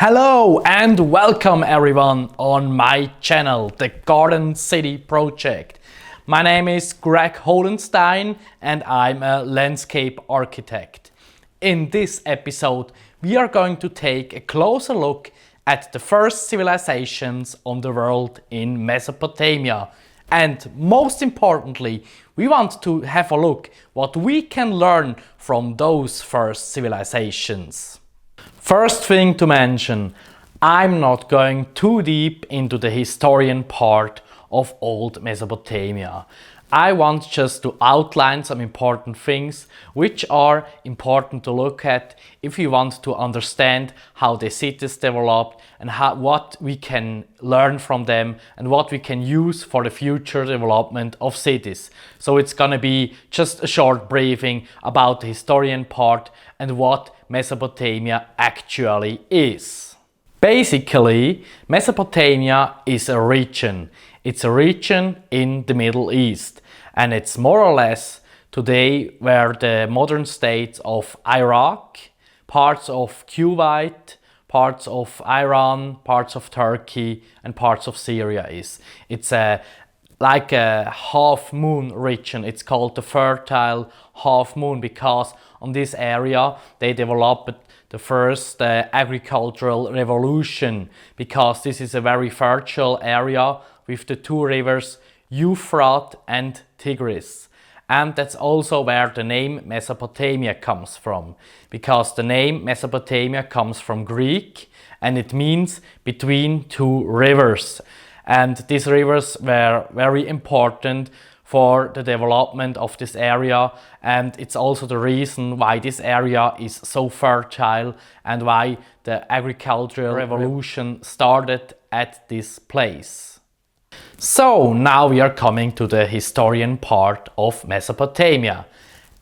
Hello and welcome everyone on my channel, the Garden City Project. My name is Greg Holenstein and I'm a landscape architect. In this episode, we are going to take a closer look at the first civilizations on the world in Mesopotamia. And most importantly, we want to have a look what we can learn from those first civilizations. First thing to mention, I'm not going too deep into the historian part of old Mesopotamia. I want just to outline some important things which are important to look at if you want to understand how the cities developed and what we can learn from them and what we can use for the future development of cities. So it's gonna be just a short briefing about the historian part and what Mesopotamia actually is. Basically, Mesopotamia is a region. It's a region in the Middle East, and it's more or less today where the modern states of Iraq, parts of Kuwait, parts of Iran, parts of Turkey and parts of Syria is. It's like a half moon region. It's called the fertile half moon because on this area they developed the first agricultural revolution, because this is a very fertile area with the two rivers Euphrates and Tigris. And that's also where the name Mesopotamia comes from, because the name Mesopotamia comes from Greek and it means between two rivers. And these rivers were very important for the development of this area, and it's also the reason why this area is so fertile and why the agricultural revolution started at this place. So now we are coming to the historian part of Mesopotamia.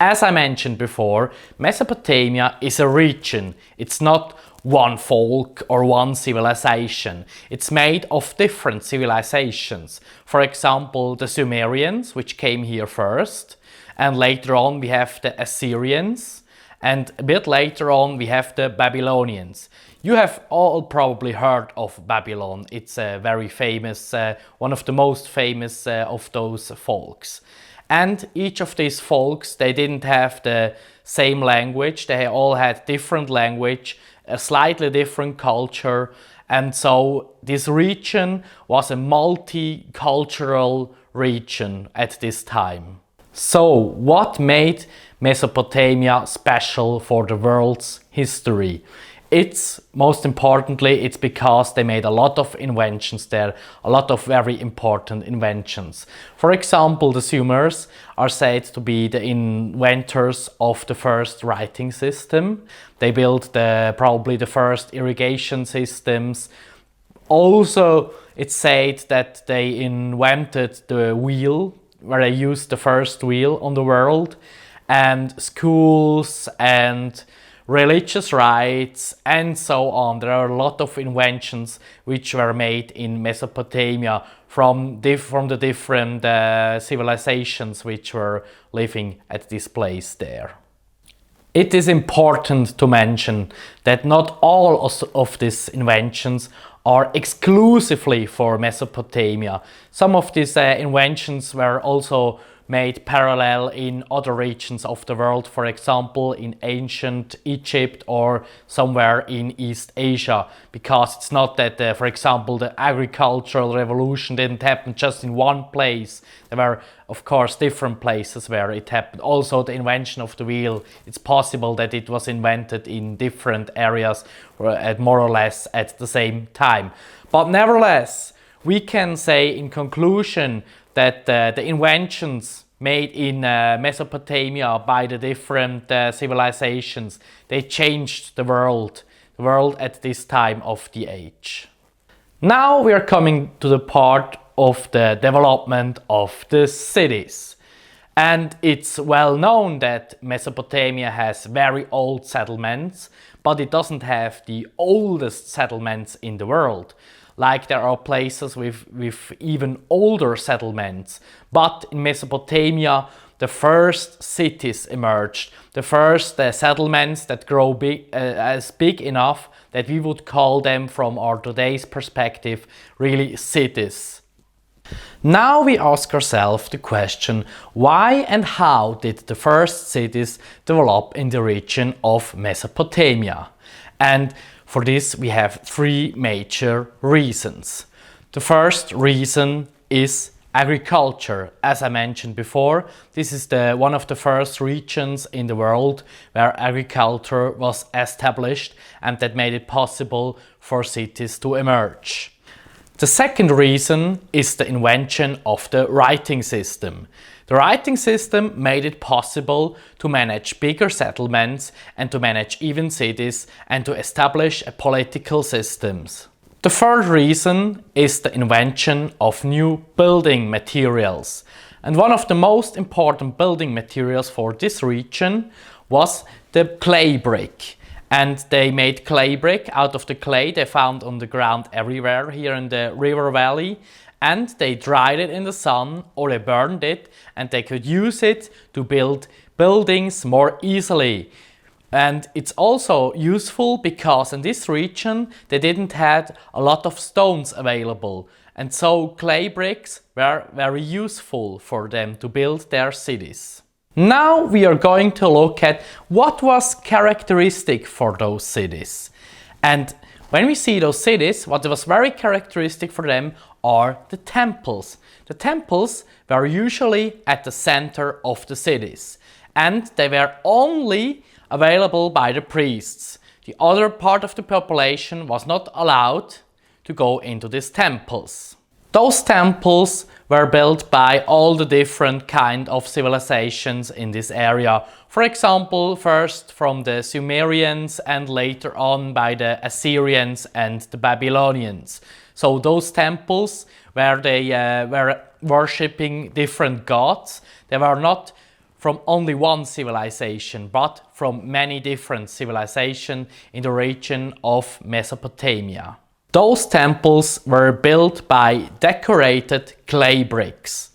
As I mentioned before, Mesopotamia is a region. It's not one folk or one civilization. It's made of different civilizations. For example, the Sumerians, which came here first, and later on we have the Assyrians, and a bit later on we have the Babylonians. You have all probably heard of Babylon. It's a very famous, one of the most famous of those folks. And each of these folks, they didn't have the same language. They all had different language, a slightly different culture. And so this region was a multicultural region at this time. So what made Mesopotamia special for the world's history? It's most importantly, it's because they made a lot of inventions there, a lot of very important inventions. For example, the Sumers are said to be the inventors of the first writing system. They built probably the first irrigation systems. Also, it's said that they invented the wheel, where they used the first wheel on the world, and schools and religious rites and so on. There are a lot of inventions which were made in Mesopotamia from the different civilizations which were living at this place there. It is important to mention that not all of these inventions are exclusively for Mesopotamia. Some of these inventions were also made parallel in other regions of the world, for example in ancient Egypt or somewhere in East Asia, because it's not that, for example, the agricultural revolution didn't happen just in one place. There were, of course, different places where it happened. Also, the invention of the wheel, it's possible that it was invented in different areas at more or less at the same time. But nevertheless, we can say in conclusion that the inventions made in Mesopotamia by the different civilizations, they changed the world at this time of the age. Now we are coming to the part of the development of the cities. And it's well known that Mesopotamia has very old settlements, but it doesn't have the oldest settlements in the world. Like there are places with even older settlements. But in Mesopotamia, the first cities emerged, the first settlements that grow as big enough that we would call them, from our today's perspective, really cities. Now we ask ourselves the question, why and how did the first cities develop in the region of Mesopotamia? And for this we have three major reasons. The first reason is agriculture. As I mentioned before, this is one of the first regions in the world where agriculture was established, and that made it possible for cities to emerge. The second reason is the invention of the writing system. The writing system made it possible to manage bigger settlements and to manage even cities and to establish political systems. The third reason is the invention of new building materials. And one of the most important building materials for this region was the clay brick. And they made clay brick out of the clay they found on the ground everywhere here in the river valley, and they dried it in the sun or they burned it, and they could use it to build buildings more easily. And it's also useful because in this region they didn't have a lot of stones available, and so clay bricks were very useful for them to build their cities. Now we are going to look at what was characteristic for those cities. And when we see those cities, what was very characteristic for them are the temples. The temples were usually at the center of the cities, and they were only available by the priests. The other part of the population was not allowed to go into these temples. Those temples were built by all the different kind of civilizations in this area. For example, first from the Sumerians and later on by the Assyrians and the Babylonians. So those temples where they were worshipping different gods, they were not from only one civilization, but from many different civilizations in the region of Mesopotamia. Those temples were built by decorated clay bricks.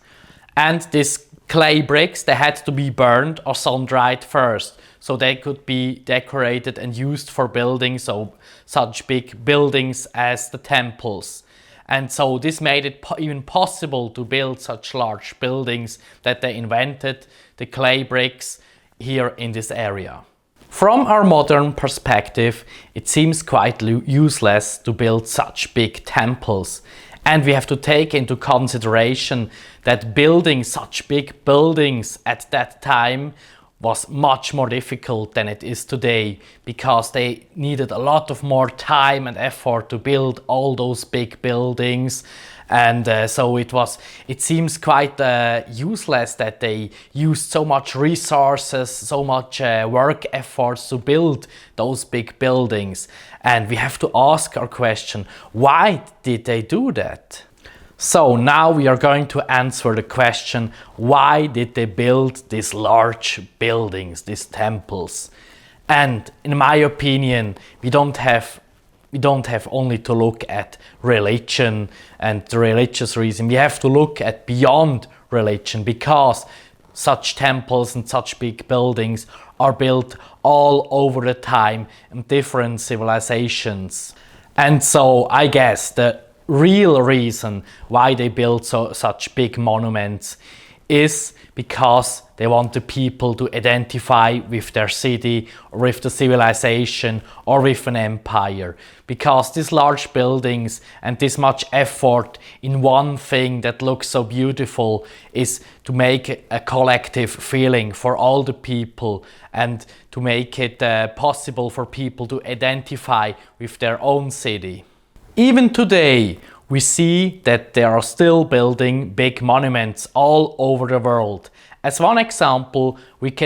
And these clay bricks, they had to be burned or sun-dried first, so they could be decorated and used for building such big buildings as the temples. And so this made it even possible to build such large buildings that they invented the clay bricks here in this area. From our modern perspective, it seems quite useless to build such big temples. And we have to take into consideration that building such big buildings at that time was much more difficult than it is today, because they needed a lot of more time and effort to build all those big buildings. And so it seems quite useless that they used so much resources, so much work efforts to build those big buildings. And we have to ask our question, why did they do that? So now we are going to answer the question, why did they build these large buildings, these temples? And in my opinion, we don't have only to look at religion and the religious reason. We have to look at beyond religion, because such temples and such big buildings are built all over the time in different civilizations. And so I guess the real reason why they built such big monuments is because they want the people to identify with their city or with the civilization or with an empire. Because these large buildings and this much effort in one thing that looks so beautiful is to make a collective feeling for all the people and to make it possible for people to identify with their own city. Even today, we see that they are still building big monuments all over the world. As one example,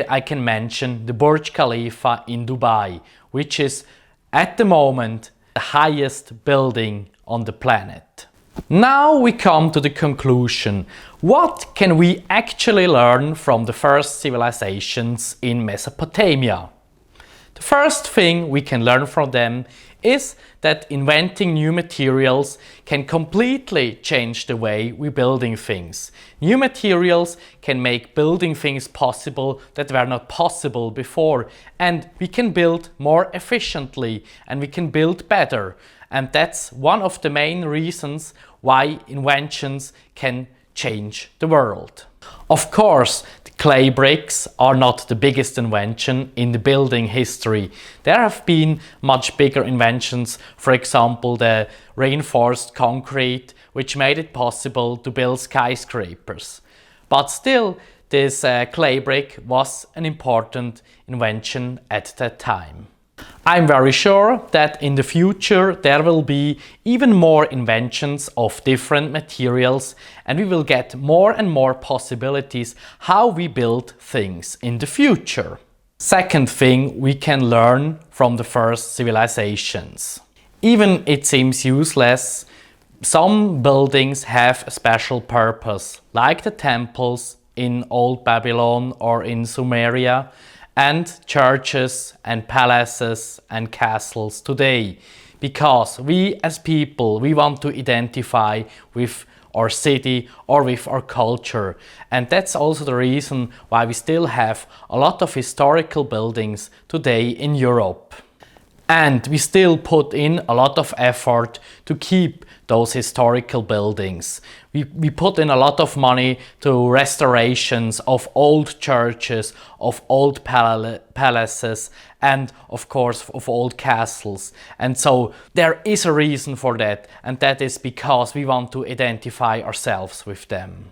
I can mention the Burj Khalifa in Dubai, which is at the moment the highest building on the planet. Now we come to the conclusion. What can we actually learn from the first civilizations in Mesopotamia? The first thing we can learn from them is that inventing new materials can completely change the way we're building things. New materials can make building things possible that were not possible before, and we can build more efficiently and we can build better. And that's one of the main reasons why inventions can change the world. Of course, the clay bricks are not the biggest invention in the building history. There have been much bigger inventions, for example the reinforced concrete, which made it possible to build skyscrapers. But still, this clay brick was an important invention at that time. I'm very sure that in the future there will be even more inventions of different materials, and we will get more and more possibilities how we build things in the future. Second thing we can learn from the first civilizations. Even it seems useless, some buildings have a special purpose, like the temples in Old Babylon or in Sumeria, and churches and palaces and castles today, because we as people, we want to identify with our city or with our culture, and that's also the reason why we still have a lot of historical buildings today in Europe. And we still put in a lot of effort to keep those historical buildings. We put in a lot of money to restorations of old churches, of old palaces, and of course of old castles. And so there is a reason for that, and that is because we want to identify ourselves with them.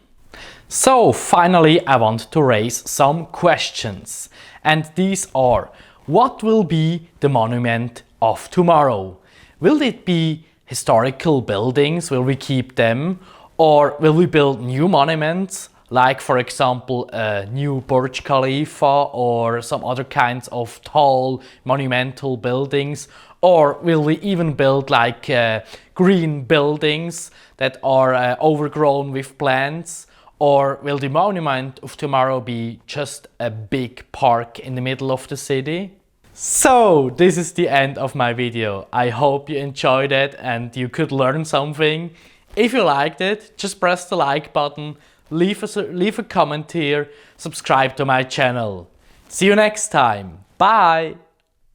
So finally I want to raise some questions, and these are: what will be the monument of tomorrow? Will it be historical buildings? Will we keep them? Or will we build new monuments, like for example a new Burj Khalifa or some other kinds of tall monumental buildings? Or will we even build like green buildings that are overgrown with plants? Or will the monument of tomorrow be just a big park in the middle of the city? So this is the end of my video. I hope you enjoyed it and you could learn something. If you liked it, just press the like button, leave a comment here, subscribe to my channel. See you next time. Bye!